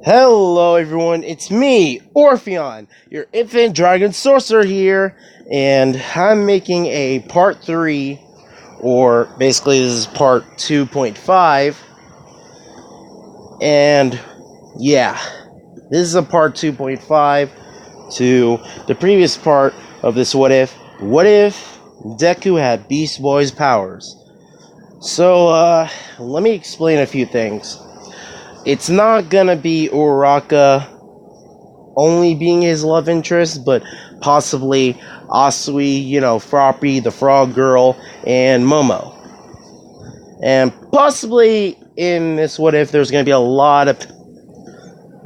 Hello everyone, it's me, Orpheon, your infant dragon sorcerer here, and I'm making a part 3, or basically this is part 2.5, and yeah, this is a part 2.5 to the previous part of this What If Deku had Beast Boy's powers. So, let me explain a few things. It's not gonna be Uraraka only being his love interest, but possibly Asui, Froppy, the Frog Girl, and Momo. And possibly in this What If, there's gonna be a lot of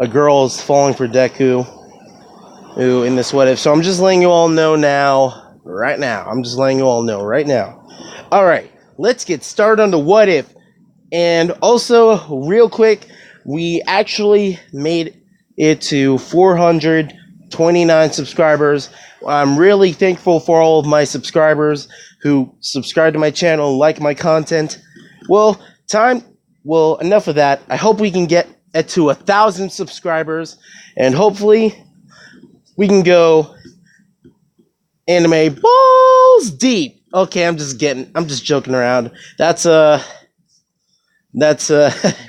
girls falling for Deku in this What If. So I'm just letting you all know now, right now. Alright, let's get started on the What If. And also, real quick, we actually made it to 429 subscribers. I'm really thankful for all of my subscribers who subscribe to my channel and like my content. Well, enough of that. I hope we can get it to 1,000 subscribers, and hopefully we can go anime balls deep. Okay, I'm just joking around. That's a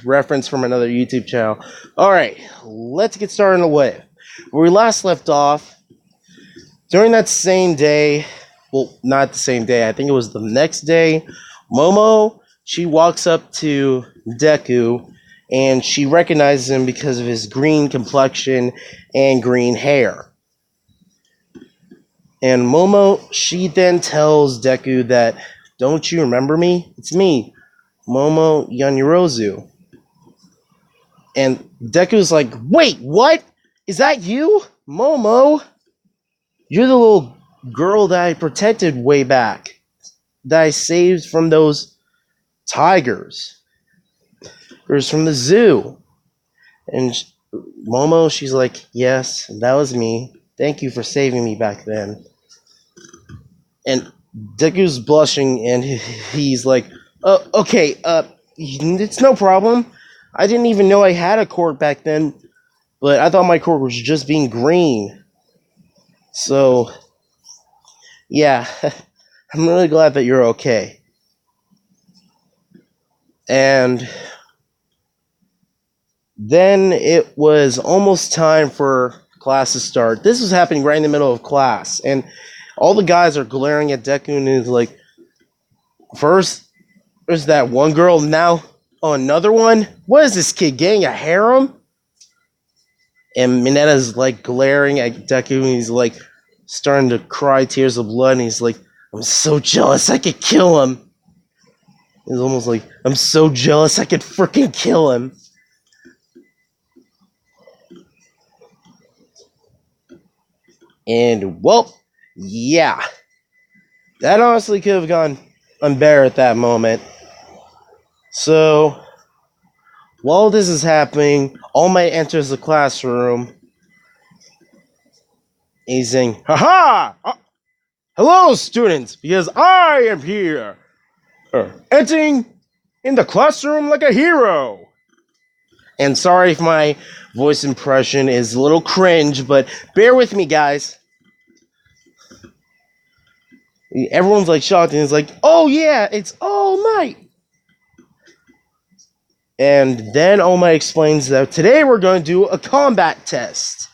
reference from another YouTube channel. Alright, let's get started on the What If. Where we last left off, during that same day, well, not the same day, I think it was the next day, Momo, she walks up to Deku, and she recognizes him because of his green complexion and green hair. And Momo, she then tells Deku that, "Don't you remember me? It's me, Momo Yanyorozu." And Deku's like, "Wait, what? Is that you? Momo? You're the little girl that I protected way back, that I saved from those tigers. It was from the zoo." And Momo, she's like, "Yes, that was me. Thank you for saving me back then." And Deku's blushing, and he's like, "Okay, it's no problem. I didn't even know I had a quirk back then, but I thought my quirk was just being green. So, yeah, I'm really glad that you're okay." And then it was almost time for class to start. This was happening right in the middle of class, and all the guys are glaring at Deku, and he's like, first, there's that one girl, now, another one? What is this kid, getting a harem? And Minetta's like glaring at Deku, and he's like starting to cry tears of blood, and he's like, "I'm so jealous, I could kill him." He's almost like, "I'm so jealous, I could freaking kill him." And, well, yeah. That honestly could have gone unbetter at that moment. So, while this is happening, All Might enters the classroom. He's saying, "Haha! Hello, students, because I am here, entering in the classroom like a hero." And sorry if my voice impression is a little cringe, but bear with me, guys. Everyone's like shocked, and it's like, "Oh yeah, it's All Might." And then All Might explains that today we're going to do a combat test,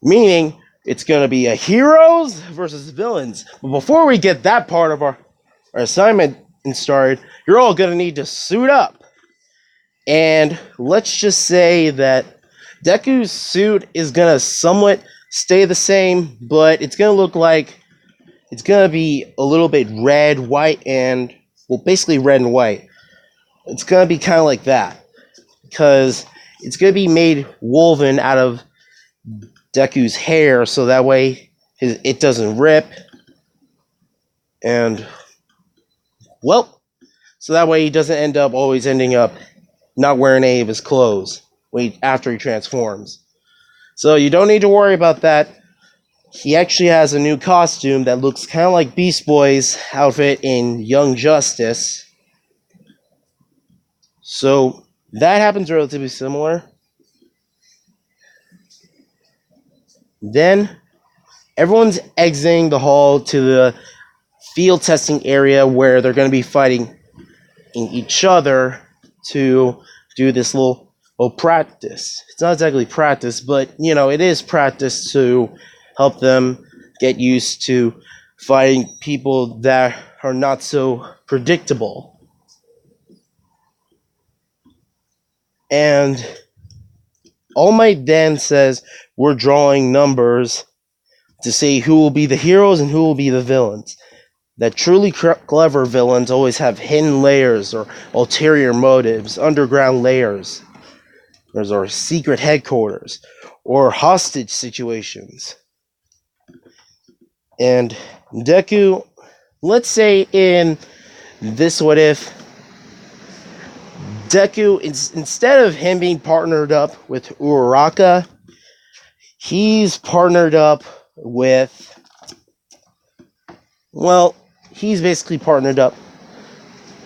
meaning it's going to be a heroes versus villains. But before we get that part of our assignment started, you're all going to need to suit up. And let's just say that Deku's suit is going to somewhat stay the same, but it's going to look like it's going to be a little bit red, white, and, well, basically red and white. It's going to be kind of like that, because it's going to be made woven out of Deku's hair, so that way it doesn't rip. And, well, so that way he doesn't ending up not wearing any of his clothes after he transforms. So you don't need to worry about that. He actually has a new costume that looks kind of like Beast Boy's outfit in Young Justice. So that happens relatively similar. Then everyone's exiting the hall to the field testing area where they're going to be fighting each other to do this little practice. It's not exactly practice, but it is practice to help them get used to fighting people that are not so predictable. And All Might then says we're drawing numbers to see who will be the heroes and who will be the villains. That truly clever villains always have hidden layers or ulterior motives, underground layers, or secret headquarters, or hostage situations. And Deku, let's say in this what if, Deku, instead of him being partnered up with Uraraka, he's partnered up with, he's basically partnered up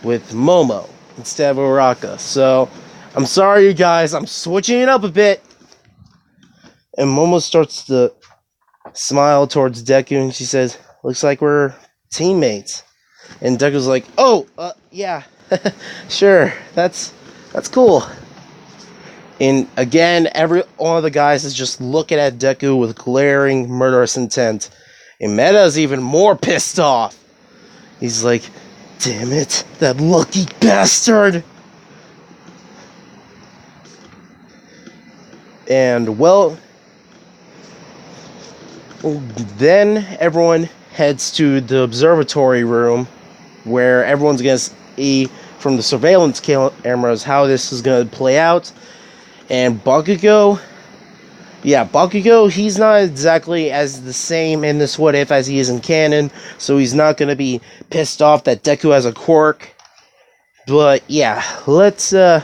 with Momo instead of Uraraka. So, I'm sorry, you guys, I'm switching it up a bit. And Momo starts to smile towards Deku, and she says, "Looks like we're teammates." And Deku's like, "Oh, yeah, sure, that's cool." And again, every one of the guys is just looking at Deku with glaring, murderous intent. And Meta's even more pissed off. He's like, "Damn it, that lucky bastard!" And then everyone heads to the observatory room where everyone's going to see from the surveillance cameras how this is going to play out. And Bakugo, he's not exactly as the same in this what if as he is in canon, so he's not going to be pissed off that Deku has a quirk. But yeah, let's move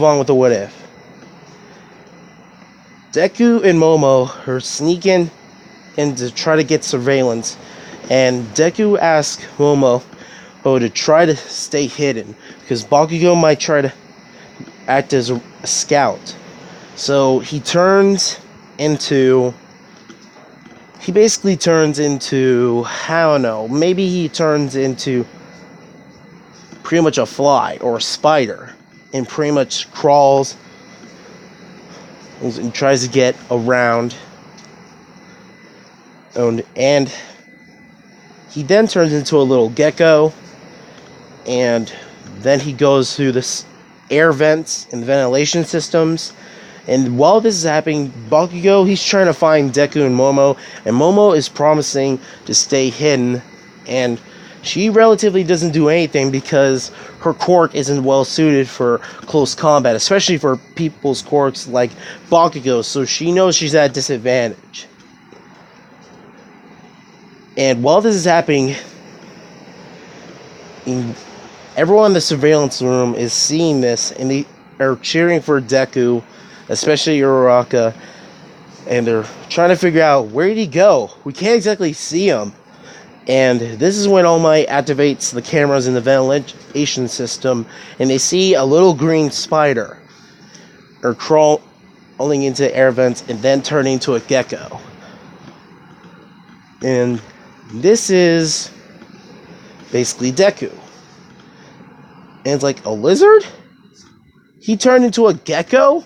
on with the what if. Deku and Momo are sneaking in to try to get surveillance, and Deku asks Momo to try to stay hidden because Bakugo might try to act as a scout. So he basically turns into, I don't know, maybe he turns into pretty much a fly or a spider and pretty much crawls and tries to get around. And he then turns into a little gecko, and then he goes through the air vents and ventilation systems. And while this is happening, Bakugo, he's trying to find Deku and Momo is promising to stay hidden, and she relatively doesn't do anything because her quirk isn't well suited for close combat, especially for people's quirks like Bakugo, so she knows she's at a disadvantage. And while this is happening, everyone in the surveillance room is seeing this, and they are cheering for Deku, especially Uraraka, and they're trying to figure out, where did he go? We can't exactly see him. And this is when All Might activates the cameras in the ventilation system, and they see a little green spider crawling into air vents and then turning into a gecko. And this is basically Deku. And it's like, a lizard? He turned into a gecko?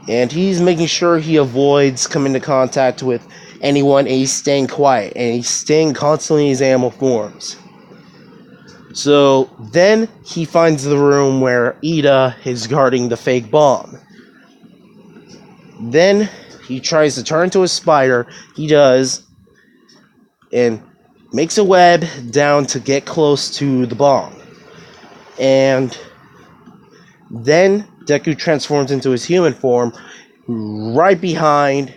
And he's making sure he avoids coming into contact with anyone, and he's staying quiet, and he's staying constantly in his animal forms. So then he finds the room where Ida is guarding the fake bomb. Then he tries to turn into a spider. He does, and makes a web down to get close to the bomb. And then Deku transforms into his human form right behind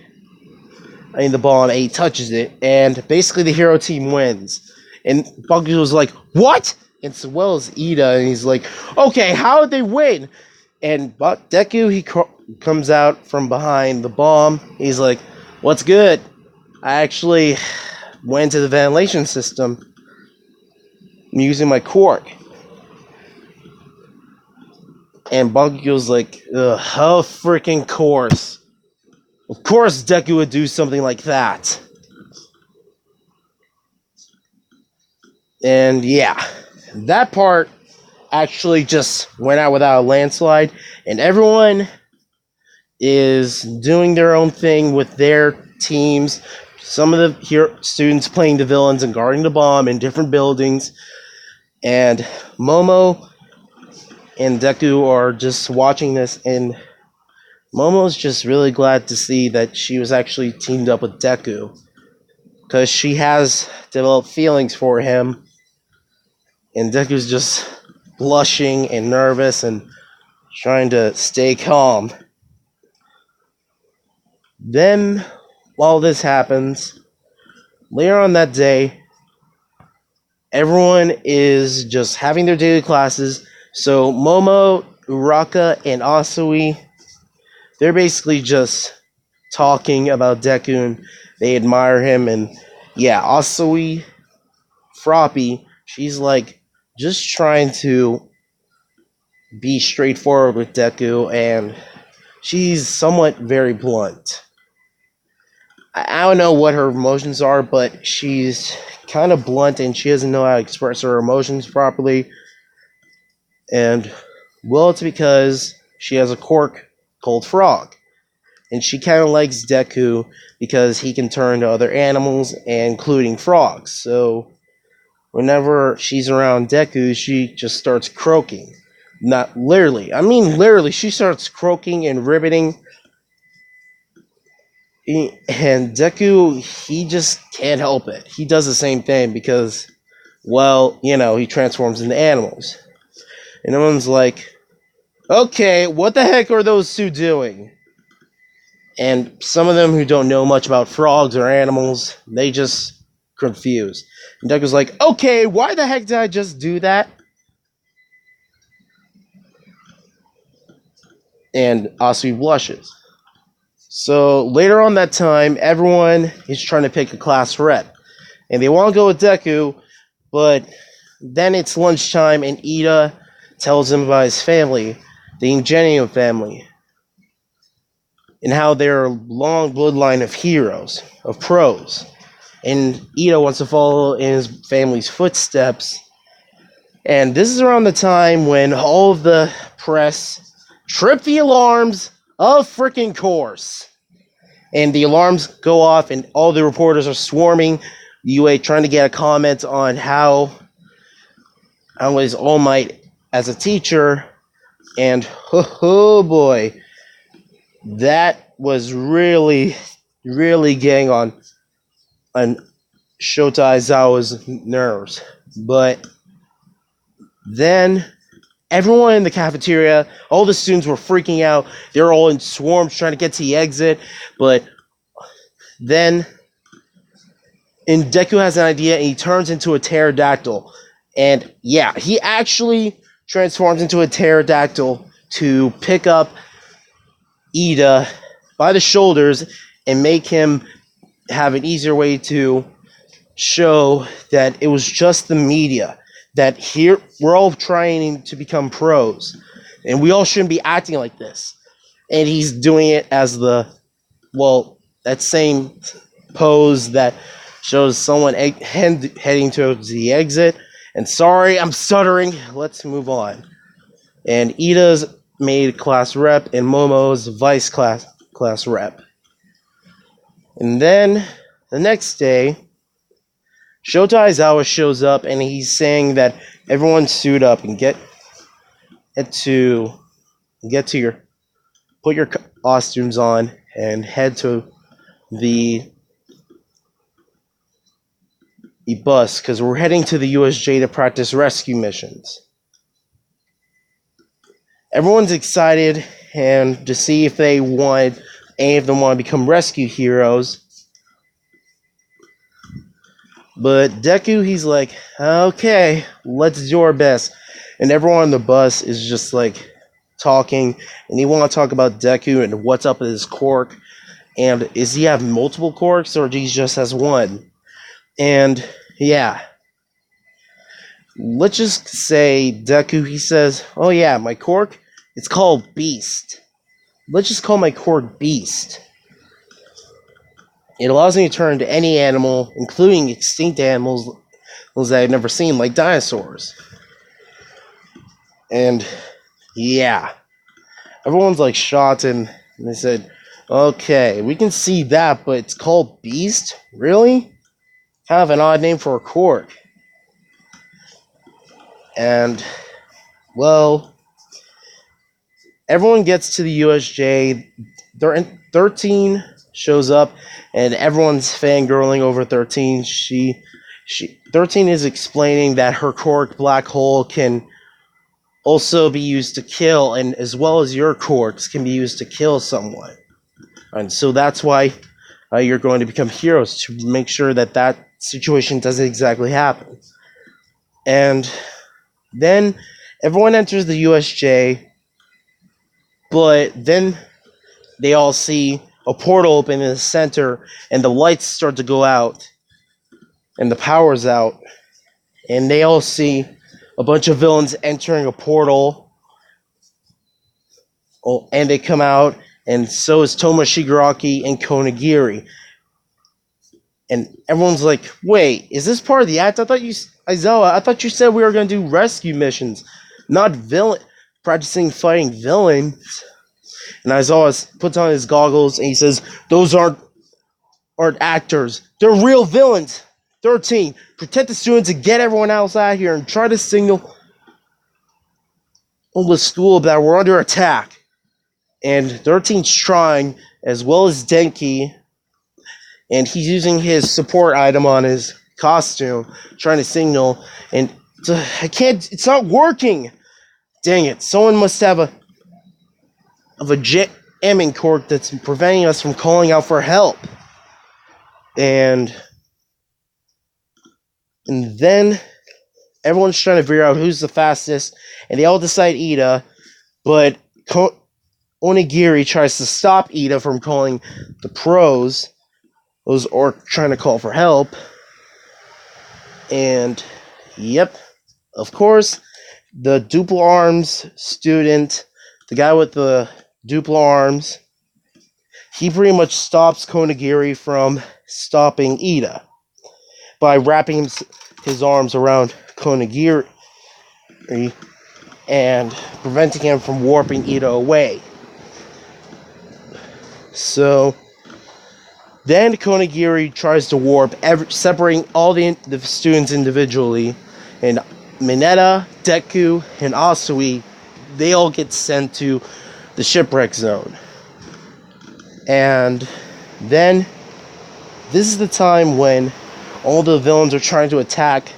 the bomb, and he touches it, and basically the hero team wins. And Bakugo was like, "What?" And so well as Ida, and he's like, "Okay, how did they win?" And Deku, he comes out from behind the bomb. He's like, "What's good? I actually went to the ventilation system using my quirk." And Bakugo's like, ugh, of freaking course. Of course Deku would do something like that. And yeah, that part actually just went out without a landslide, and everyone is doing their own thing with their teams. Some of the students playing the villains and guarding the bomb in different buildings, and Momo and Deku are just watching this, and Momo's just really glad to see that she was actually teamed up with Deku, because she has developed feelings for him, and Deku's just blushing and nervous and trying to stay calm. Then, while this happens, later on that day, everyone is just having their daily classes. So Momo, Uraka, and Asui, they're basically just talking about Deku, and they admire him. And yeah, Asui, Froppy, she's like just trying to be straightforward with Deku, and she's somewhat very blunt. I don't know what her emotions are, but she's kind of blunt and she doesn't know how to express her emotions properly. And well, it's because she has a quirk called Frog. And she kind of likes Deku because he can turn to other animals, including frogs. So whenever she's around Deku, she just starts croaking. Not literally. I mean, literally, she starts croaking and ribbiting. And Deku, he just can't help it. He does the same thing because, well, he transforms into animals. And everyone's like, okay, what the heck are those two doing? And some of them who don't know much about frogs or animals, they just confused. And Deku's like, okay, why the heck did I just do that? And Asui blushes. So later on that time, everyone is trying to pick a class rep. And they want to go with Deku, but then it's lunchtime and Ida tells him about his family, the Ingenium family, and how they're a long bloodline of heroes, of pros. And Ida wants to follow in his family's footsteps. And this is around the time when all of the press trip the alarms of freaking course. And the alarms go off and all the reporters are swarming UA trying to get a comment on how is All Might as a teacher. And oh boy, that was really, really getting on Shota Aizawa's nerves. But then everyone in the cafeteria, all the students were freaking out. They were all in swarms trying to get to the exit. But then Deku has an idea and he turns into a pterodactyl. And yeah, he actually transforms into a pterodactyl to pick up Ida by the shoulders and make him have an easier way to show that it was just the media. That here we're all trying to become pros, and we all shouldn't be acting like this. And he's doing it as that same pose that shows someone heading towards the exit. And sorry, I'm stuttering. Let's move on. And Ida's made class rep, and Momo's vice class rep. And then the next day, Shota Aizawa shows up and he's saying that everyone suit up and put your costumes on and head to the bus because we're heading to the USJ to practice rescue missions. Everyone's excited and to see if any of them want to become rescue heroes. But Deku, he's like, okay, let's do our best. And everyone on the bus is just like talking, and they want to talk about Deku and what's up with his quirk. And is he have multiple quirks or he just has one? And yeah, let's just say Deku, he says, oh yeah, my quirk It's called Beast. Let's just call my quirk Beast. It allows me to turn into any animal, including extinct animals that I've never seen, like dinosaurs. And yeah, everyone's like shocked, and they said, okay, we can see that, but it's called Beast? Really? Kind of an odd name for a quirk. And, well, everyone gets to the USJ. 13 shows up, and everyone's fangirling over 13. 13 is explaining that her quirk, Black Hole, can also be used to kill, and as well as your quirks can be used to kill someone. And so that's why you're going to become heroes, to make sure that that situation doesn't exactly happen. And then everyone enters the USJ, but then they all see a portal open in the center, and the lights start to go out, and the power's out, and they all see a bunch of villains entering a portal. Oh, and they come out, and so is Toma Shigaraki and Konagiri. And everyone's like, wait, is this part of the act? Aizawa, I thought you said we were going to do rescue missions, not practicing fighting villains. And Aizawa puts on his goggles, and he says, those aren't actors. They're real villains. 13, protect the students and get everyone else out of here, and try to signal the school that we're under attack. And 13's trying, as well as Denki, and he's using his support item on his costume, trying to signal, and it's not working! Dang it, someone must have a jamming quirk that's preventing us from calling out for help. And then everyone's trying to figure out who's the fastest, and they all decide Ida, but Onigiri tries to stop Ida from calling the pros, or trying to call for help. And, yep, of course, the duple arms student, the guy with the duple arms, he pretty much stops Konagiri from stopping Ida by wrapping his arms around Konagiri and preventing him from warping Ida away. So then Konagiri tries to warp, separating all the students individually, and Mineta, Deku, and Asui, they all get sent to the Shipwreck Zone. And then this is the time when all the villains are trying to attack,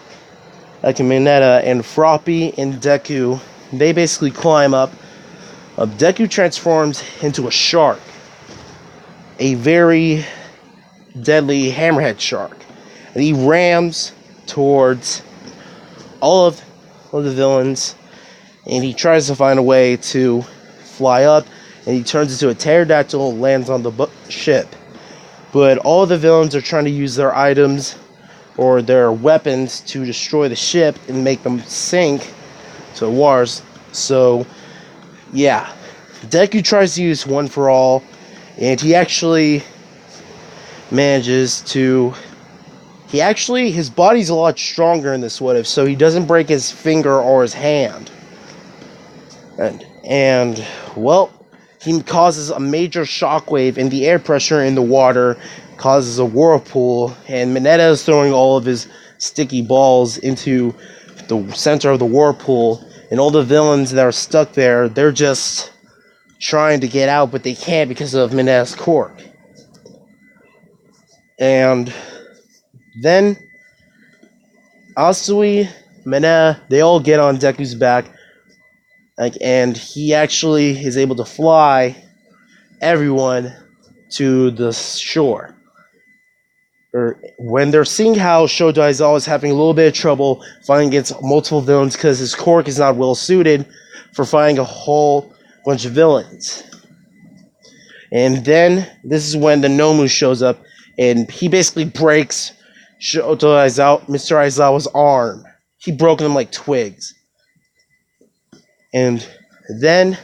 like Mineta, and Froppy and Deku, they basically climb up. Deku transforms into a shark, a very deadly hammerhead shark, and he rams towards all of the villains, and he tries to find a way to fly up, and he turns into a pterodactyl and lands on the ship. But all the villains are trying to use their items or their weapons to destroy the ship and make them sink to wars. So yeah, Deku tries to use One for All, and he actually manages to... his body's a lot stronger in this what if, so he doesn't break his finger or his hand. And well, he causes a major shockwave, and the air pressure in the water causes a whirlpool, and Mineta is throwing all of his sticky balls into the center of the whirlpool, and all the villains that are stuck there, they're just trying to get out, but they can't because of Mineta's quirk. And then Asui, Mineta, they all get on Deku's back, and he actually is able to fly everyone to the shore. When they're seeing how Shoto Aizawa is having a little bit of trouble fighting against multiple villains because his quirk is not well suited for fighting a whole bunch of villains. And then this is when the Nomu shows up, and he basically breaks Mr. Aizawa's arm. He broke them like twigs. And then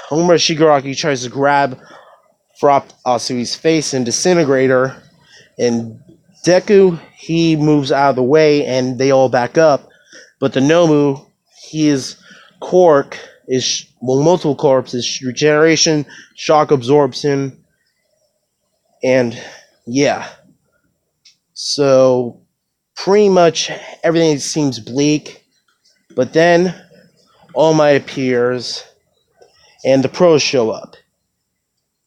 Homura Shigaraki tries to grab Frop Asui's face and disintegrate her, and Deku, he moves out of the way and they all back up, but the Nomu, his quirk is, well, multiple corpse, his regeneration shock absorbs him, and yeah, so pretty much everything seems bleak, but then All Might appears and the pros show up.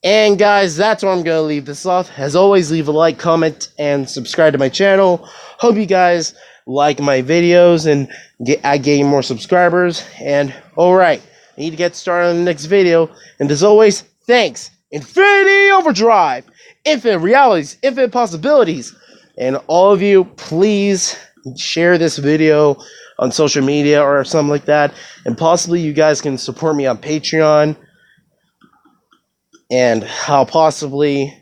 And guys, that's where I'm going to leave this off. As always, leave a like, comment, and subscribe to my channel. Hope you guys like my videos and I gain more subscribers. And alright, I need to get started on the next video. And as always, thanks. Infinity Overdrive, infinite realities, infinite possibilities. And all of you, please share this video on social media or something like that. And possibly you guys can support me on Patreon. And I'll possibly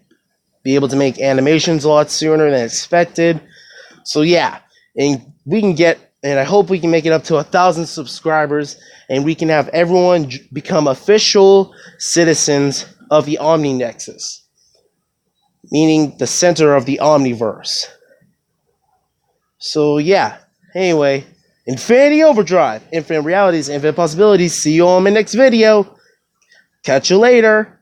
be able to make animations a lot sooner than expected. So yeah, and I hope we can make it up to 1,000 subscribers, and we can have everyone become official citizens of the Omni Nexus, meaning the center of the Omniverse. So yeah, anyway, Infinity Overdrive, infinite realities, infinite possibilities. See you all in my next video. Catch you later.